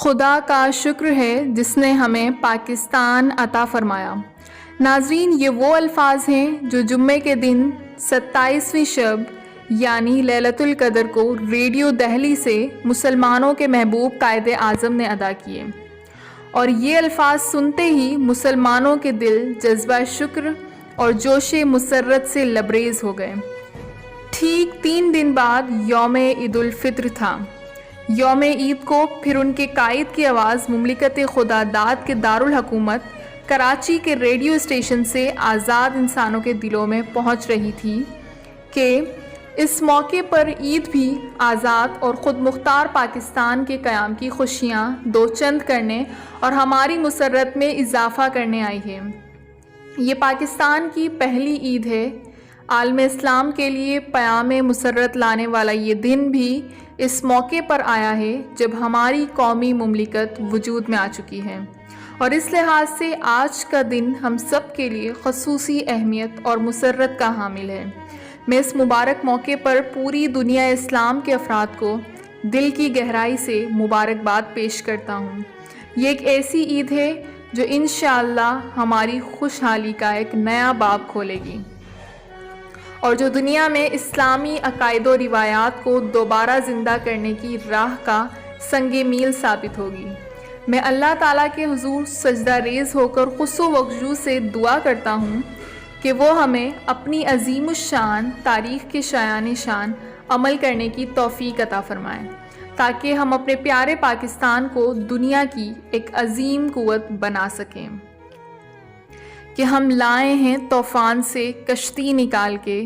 خدا کا شکر ہے جس نے ہمیں پاکستان عطا فرمایا۔ ناظرین، یہ وہ الفاظ ہیں جو جمعے کے دن 27ویں شب یعنی لیلۃ القدر کو ریڈیو دہلی سے مسلمانوں کے محبوب قائد اعظم نے ادا کیے، اور یہ الفاظ سنتے ہی مسلمانوں کے دل جذبہ شکر اور جوش مسرت سے لبریز ہو گئے۔ ٹھیک 3 دن بعد یوم عید الفطر تھا۔ یوم عید کو پھر ان کے قائد کی آواز مملکت خدا داد کے دارالحکومت کراچی کے ریڈیو اسٹیشن سے آزاد انسانوں کے دلوں میں پہنچ رہی تھی کہ اس موقع پر عید بھی آزاد اور خود مختار پاکستان کے قیام کی خوشیاں دو چند کرنے اور ہماری مسرت میں اضافہ کرنے آئی ہے۔ یہ پاکستان کی پہلی عید ہے۔ عالم اسلام کے لیے پیام مسرت لانے والا یہ دن بھی اس موقع پر آیا ہے جب ہماری قومی مملکت وجود میں آ چکی ہے، اور اس لحاظ سے آج کا دن ہم سب کے لیے خصوصی اہمیت اور مسرت کا حامل ہے۔ میں اس مبارک موقع پر پوری دنیا اسلام کے افراد کو دل کی گہرائی سے مبارکباد پیش کرتا ہوں۔ یہ ایک ایسی عید ہے جو انشاءاللہ ہماری خوشحالی کا ایک نیا باب کھولے گی، اور جو دنیا میں اسلامی عقائد و روایات کو دوبارہ زندہ کرنے کی راہ کا سنگ میل ثابت ہوگی۔ میں اللہ تعالیٰ کے حضور سجدہ ریز ہو کر خشوع و خضوع سے دعا کرتا ہوں کہ وہ ہمیں اپنی عظیم الشان تاریخ کے شایان شان عمل کرنے کی توفیق عطا فرمائیں، تاکہ ہم اپنے پیارے پاکستان کو دنیا کی ایک عظیم قوت بنا سکیں کہ ہم لائے ہیں طوفان سے کشتی نکال کے،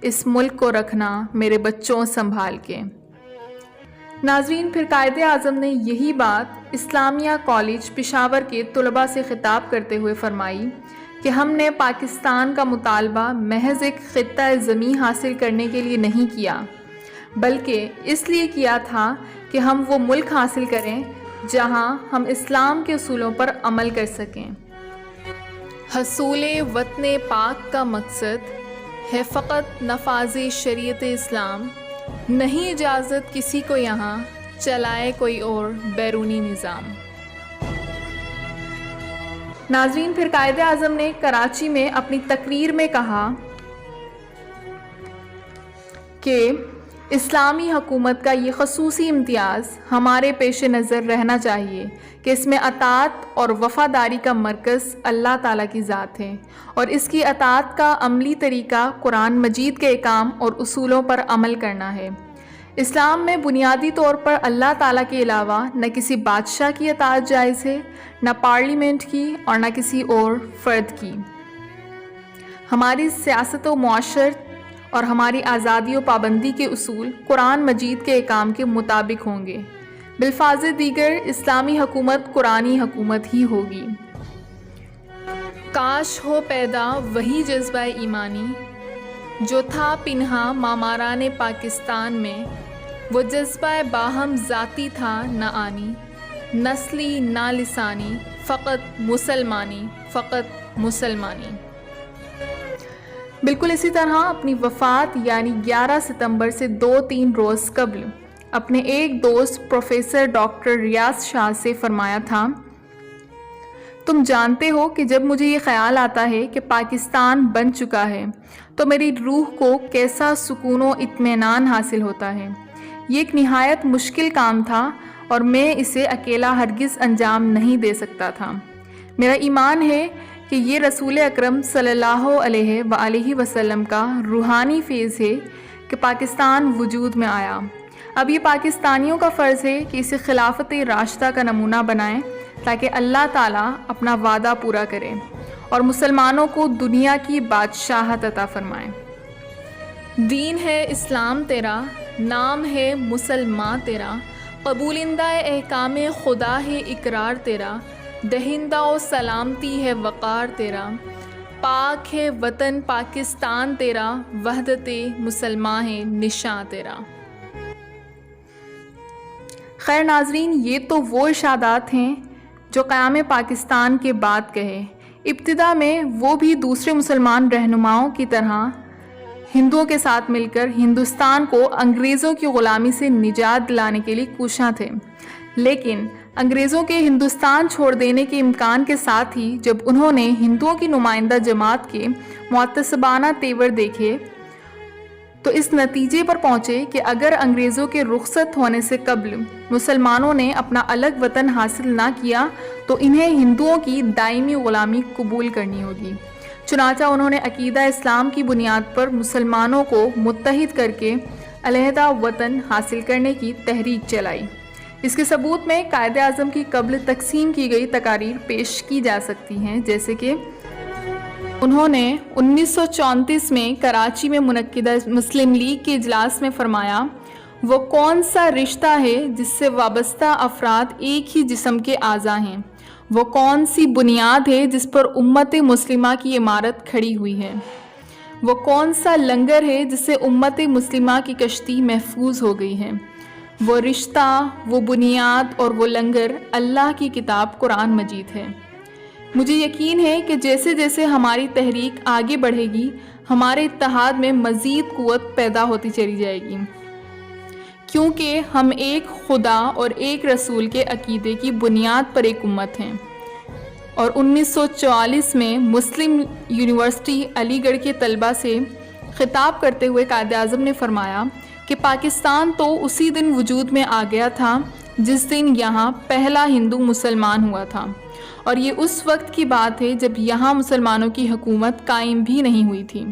اس ملک کو رکھنا میرے بچوں سنبھال کے۔ ناظرین، پھر قائد اعظم نے یہی بات اسلامیہ کالج پشاور کے طلباء سے خطاب کرتے ہوئے فرمائی کہ ہم نے پاکستان کا مطالبہ محض ایک خطہ زمیں حاصل کرنے کے لیے نہیں کیا، بلکہ اس لیے کیا تھا کہ ہم وہ ملک حاصل کریں جہاں ہم اسلام کے اصولوں پر عمل کر سکیں۔ حصول وطن پاک کا مقصد ہے فقط نفاذ شریعت اسلام، نہیں اجازت کسی کو یہاں چلائے کوئی اور بیرونی نظام۔ ناظرین، پھر قائد اعظم نے کراچی میں اپنی تقریر میں کہا کہ اسلامی حکومت کا یہ خصوصی امتیاز ہمارے پیش نظر رہنا چاہیے کہ اس میں اطاعت اور وفاداری کا مرکز اللہ تعالیٰ کی ذات ہے، اور اس کی اطاعت کا عملی طریقہ قرآن مجید کے احکام اور اصولوں پر عمل کرنا ہے۔ اسلام میں بنیادی طور پر اللہ تعالیٰ کے علاوہ نہ کسی بادشاہ کی اطاعت جائز ہے، نہ پارلیمنٹ کی، اور نہ کسی اور فرد کی۔ ہماری سیاست و معاشرت اور ہماری آزادی و پابندی کے اصول قرآن مجید کے احکام کے مطابق ہوں گے۔ بالفاظ دیگر اسلامی حکومت قرآنی حکومت ہی ہوگی۔ کاش ہو پیدا وہی جذبہ ایمانی جو تھا پنہا معماران پاکستان میں، وہ جذبہ باہم ذاتی تھا نہ آنی، نسلی نہ لسانی، فقط مسلمانی، فقط مسلمانی۔ بالکل اسی طرح اپنی وفات یعنی 11 ستمبر سے 2-3 روز قبل اپنے ایک دوست پروفیسر ڈاکٹر ریاض شاہ سے فرمایا تھا، تم جانتے ہو کہ جب مجھے یہ خیال آتا ہے کہ پاکستان بن چکا ہے تو میری روح کو کیسا سکون و اطمینان حاصل ہوتا ہے۔ یہ ایک نہایت مشکل کام تھا اور میں اسے اکیلا ہرگز انجام نہیں دے سکتا تھا۔ میرا ایمان ہے کہ یہ رسول اکرم صلی اللہ علیہ وآلہ وسلم کا روحانی فیض ہے کہ پاکستان وجود میں آیا۔ اب یہ پاکستانیوں کا فرض ہے کہ اسے خلافت راشدہ کا نمونہ بنائیں تاکہ اللہ تعالیٰ اپنا وعدہ پورا کرے اور مسلمانوں کو دنیا کی بادشاہت عطا فرمائے۔ دین ہے اسلام تیرا، نام ہے مسلمان تیرا، قبولندہ احکام خدا ہے اقرار تیرا، دہندہ و سلامتی ہے وقار تیرا، پاک ہے وطن پاکستان تیرا، وحدت مسلمان ہے نشاں تیرا۔ خیر ناظرین، یہ تو وہ ارشادات ہیں جو قیام پاکستان کے بعد کہے۔ ابتدا میں وہ بھی دوسرے مسلمان رہنماؤں کی طرح ہندوؤں کے ساتھ مل کر ہندوستان کو انگریزوں کی غلامی سے نجات دلانے کے لیے کوشاں تھے، لیکن انگریزوں کے ہندوستان چھوڑ دینے کے امکان کے ساتھ ہی جب انہوں نے ہندوؤں کی نمائندہ جماعت کے معتصبانہ تیور دیکھے تو اس نتیجے پر پہنچے کہ اگر انگریزوں کے رخصت ہونے سے قبل مسلمانوں نے اپنا الگ وطن حاصل نہ کیا تو انہیں ہندوؤں کی دائمی غلامی قبول کرنی ہوگی۔ چنانچہ انہوں نے عقیدہ اسلام کی بنیاد پر مسلمانوں کو متحد کر کے علیحدہ وطن حاصل کرنے کی تحریک چلائی۔ اس کے ثبوت میں قائد اعظم کی قبل تقسیم کی گئی تقاریر پیش کی جا سکتی ہیں، جیسے کہ انہوں نے 1934 میں کراچی میں منعقدہ مسلم لیگ کے اجلاس میں فرمایا، وہ کون سا رشتہ ہے جس سے وابستہ افراد ایک ہی جسم کے اعضاء ہیں؟ وہ کون سی بنیاد ہے جس پر امت مسلمہ کی عمارت کھڑی ہوئی ہے؟ وہ کون سا لنگر ہے جس سے امت مسلمہ کی کشتی محفوظ ہو گئی ہے؟ وہ رشتہ، وہ بنیاد اور وہ لنگر اللہ کی کتاب قرآن مجید ہے۔ مجھے یقین ہے کہ جیسے جیسے ہماری تحریک آگے بڑھے گی، ہمارے اتحاد میں مزید قوت پیدا ہوتی چلی جائے گی، کیونکہ ہم ایک خدا اور ایک رسول کے عقیدے کی بنیاد پر ایک امت ہیں۔ اور 1944 میں مسلم یونیورسٹی علی گڑھ کے طلبہ سے خطاب کرتے ہوئے قائد اعظم نے فرمایا کہ پاکستان تو اسی دن وجود میں آ گیا تھا جس دن یہاں پہلا ہندو مسلمان ہوا تھا، اور یہ اس وقت کی بات ہے جب یہاں مسلمانوں کی حکومت قائم بھی نہیں ہوئی تھی۔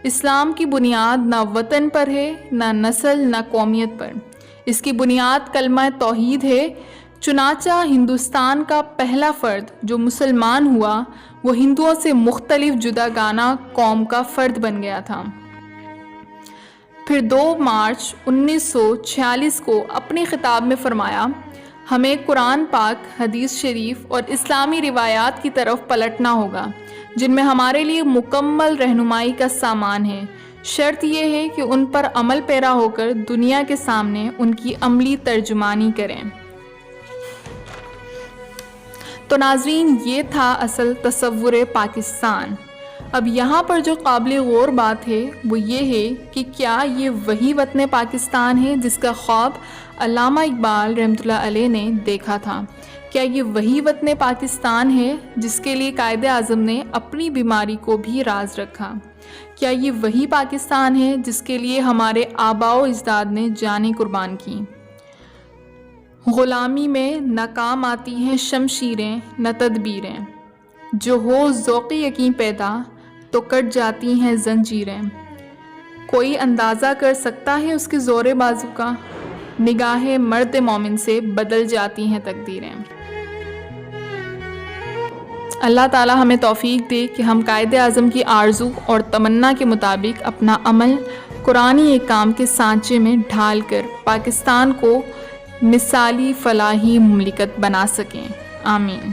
اسلام کی بنیاد نہ وطن پر ہے، نہ نسل، نہ قومیت پر، اس کی بنیاد کلمہ توحید ہے۔ چنانچہ ہندوستان کا پہلا فرد جو مسلمان ہوا وہ ہندوؤں سے مختلف جداگانہ قوم کا فرد بن گیا تھا۔ پھر 2 مارچ 1946 کو اپنے خطاب میں فرمایا، ہمیں قرآن پاک، حدیث شریف اور اسلامی روایات کی طرف پلٹنا ہوگا جن میں ہمارے لیے مکمل رہنمائی کا سامان ہے۔ شرط یہ ہے کہ ان پر عمل پیرا ہو کر دنیا کے سامنے ان کی عملی ترجمانی کریں۔ تو ناظرین، یہ تھا اصل تصور پاکستان۔ اب یہاں پر جو قابل غور بات ہے وہ یہ ہے کہ کیا یہ وہی وطن پاکستان ہے جس کا خواب علامہ اقبال رحمۃ اللہ علیہ نے دیکھا تھا؟ کیا یہ وہی وطن پاکستان ہے جس کے لیے قائد اعظم نے اپنی بیماری کو بھی راز رکھا؟ کیا یہ وہی پاکستان ہے جس کے لیے ہمارے آباء و اجداد نے جانیں قربان کی؟ غلامی میں نہ کام آتی ہیں شمشیریں نہ تدبیریں، جو ہو ذوق یقین پیدا تو کٹ جاتی ہیں زنجیریں۔ کوئی اندازہ کر سکتا ہے اس کے زور بازو کا، نگاہ مرد مومن سے بدل جاتی ہیں تقدیریں۔ اللہ تعالی ہمیں توفیق دے کہ ہم قائد اعظم کی آرزو اور تمنا کے مطابق اپنا عمل قرآنی ایک کام کے سانچے میں ڈھال کر پاکستان کو مثالی فلاحی مملکت بنا سکیں۔ آمین۔